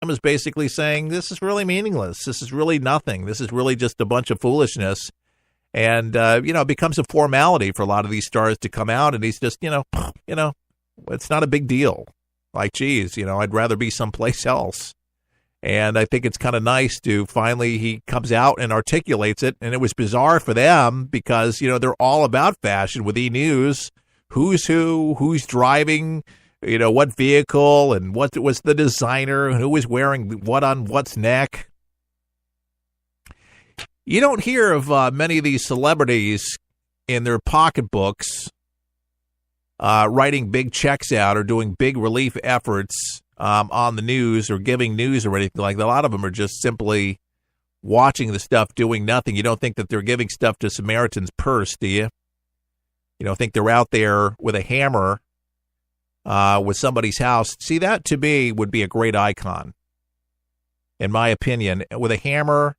is basically saying this is really meaningless. This is really nothing. This is really just a bunch of foolishness. And, it becomes a formality for a lot of these stars to come out. And he's just, it's not a big deal. Like, geez, I'd rather be someplace else. And I think it's kind of nice to finally he comes out and articulates it. And it was bizarre for them because, they're all about fashion with E! News. Who's who, who's driving, what vehicle, and what was the designer, and who was wearing what on what's neck. You don't hear of many of these celebrities in their pocketbooks writing big checks out or doing big relief efforts on the news or giving news or anything like that. A lot of them are just simply watching the stuff, doing nothing. You don't think that they're giving stuff to Samaritan's Purse, do you? You don't think they're out there with a hammer with somebody's house. See, that to me would be a great icon, in my opinion, with a hammer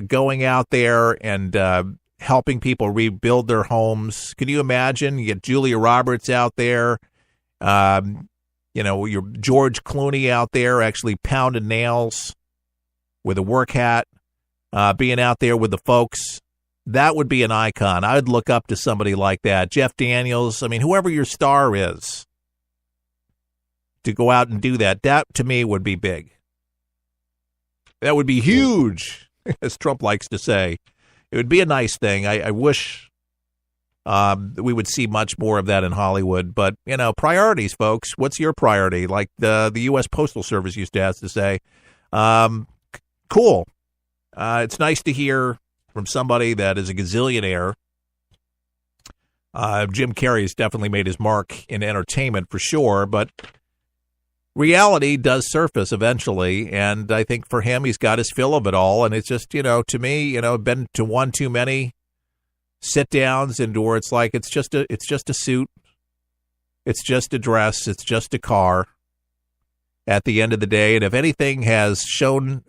going out there and helping people rebuild their homes. Can you imagine? You get Julia Roberts out there, your George Clooney out there actually pounding nails with a work hat, being out there with the folks. That would be an icon. I would look up to somebody like that. Jeff Daniels, whoever your star is, to go out and do that, that to me would be big. That would be huge, as Trump likes to say. It would be a nice thing. I wish we would see much more of that in Hollywood. But, priorities, folks. What's your priority? Like the U.S. Postal Service used to have to say. Cool. It's nice to hear from somebody that is a gazillionaire. Jim Carrey's definitely made his mark in entertainment for sure, but reality does surface eventually, and I think for him, he's got his fill of it all, and it's just, to me, been to one too many sit-downs and where it's like it's just a suit, it's just a dress, it's just a car at the end of the day, and if anything has shown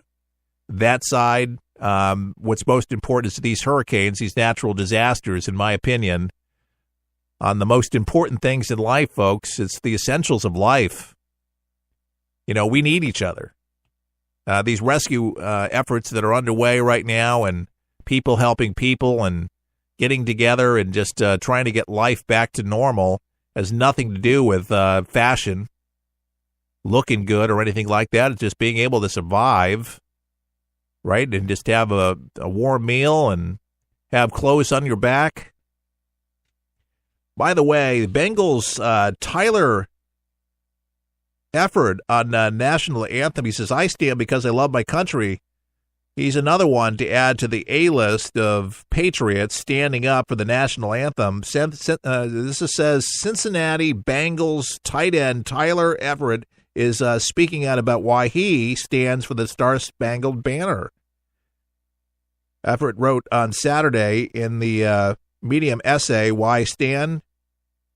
that side, what's most important is these hurricanes, these natural disasters, in my opinion, on the most important things in life, folks. It's the essentials of life. We need each other. These rescue efforts that are underway right now and people helping people and getting together and just trying to get life back to normal has nothing to do with fashion, looking good or anything like that. It's just being able to survive. Right, and just have a warm meal and have clothes on your back. By the way, the Bengals' Tyler Efford on National Anthem, he says, "I stand because I love my country." He's another one to add to the A-list of patriots standing up for the National Anthem. This says Cincinnati Bengals tight end Tyler Efford is speaking out about why he stands for the Star-Spangled Banner. Efford wrote on Saturday in the Medium essay, Why Stand,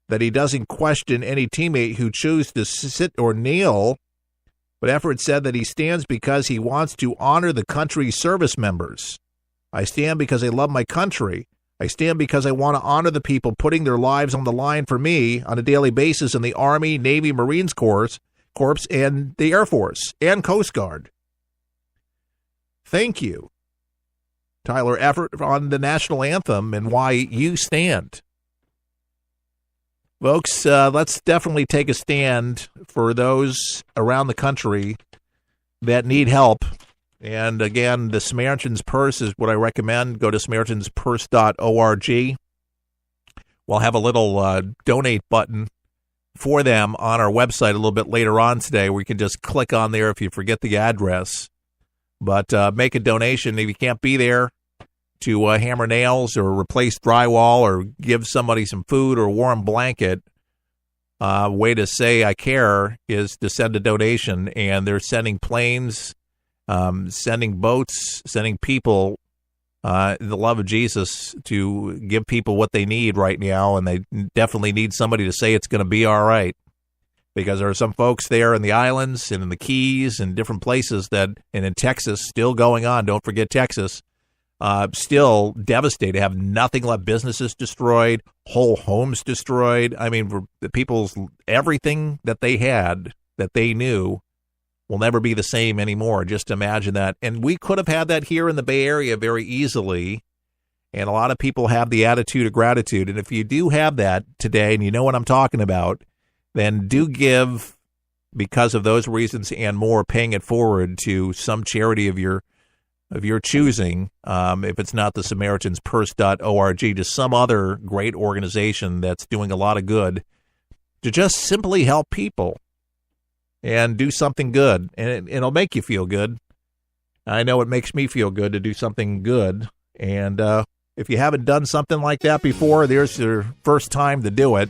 that he doesn't question any teammate who chooses to sit or kneel, but Efford said that he stands because he wants to honor the country's service members. I stand because I love my country. I stand because I want to honor the people putting their lives on the line for me on a daily basis in the Army, Navy, Marines Corps, and the Air Force, and Coast Guard. Thank you, Tyler Efford, on the National Anthem and why you stand. Folks, let's definitely take a stand for those around the country that need help. And again, the Samaritan's Purse is what I recommend. Go to SamaritansPurse.org. We'll have a little donate button for them on our website a little bit later on today, where you can just click on there if you forget the address. But make a donation if you can't be there to hammer nails or replace drywall or give somebody some food or a warm blanket. Way to say I care is to send a donation, and they're sending planes, sending boats, sending people the love of Jesus to give people what they need right now, and they definitely need somebody to say it's going to be all right, because there are some folks there in the islands and in the Keys and different places and in Texas still going on. Don't forget Texas. Still devastated, have nothing left, businesses destroyed, whole homes destroyed. I mean, for the people's everything that they had, that they knew, will never be the same anymore. Just imagine that. And we could have had that here in the Bay Area very easily. And a lot of people have the attitude of gratitude. And if you do have that today, and you know what I'm talking about, then do give because of those reasons and more, paying it forward to some charity of your choosing. If it's not the SamaritansPurse.org, just some other great organization that's doing a lot of good to just simply help people and do something good. And it'll make you feel good. I know it makes me feel good to do something good. And if you haven't done something like that before, there's your first time to do it.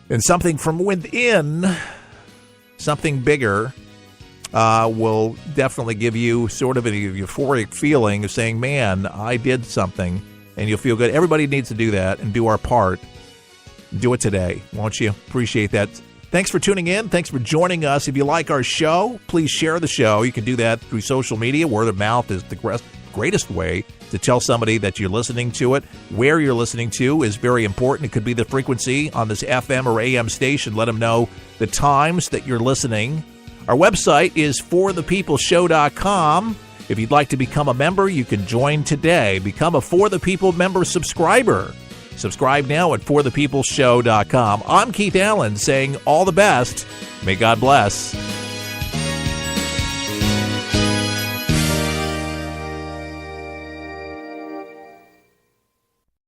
And something from within, something bigger, will definitely give you sort of a euphoric feeling of saying, man, I did something, and you'll feel good. Everybody needs to do that and do our part. Do it today, won't you? Appreciate that. Thanks for tuning in. Thanks for joining us. If you like our show, please share the show. You can do that through social media. Word of mouth is the greatest way to tell somebody that you're listening to it. Where you're listening to is very important. It could be the frequency on this FM or AM station. Let them know the times that you're listening. Our website is forthepeopleshow.com. If you'd like to become a member, you can join today. Become a For the People member subscriber. Subscribe now at forthepeopleshow.com. I'm Keith Allen saying all the best. May God bless.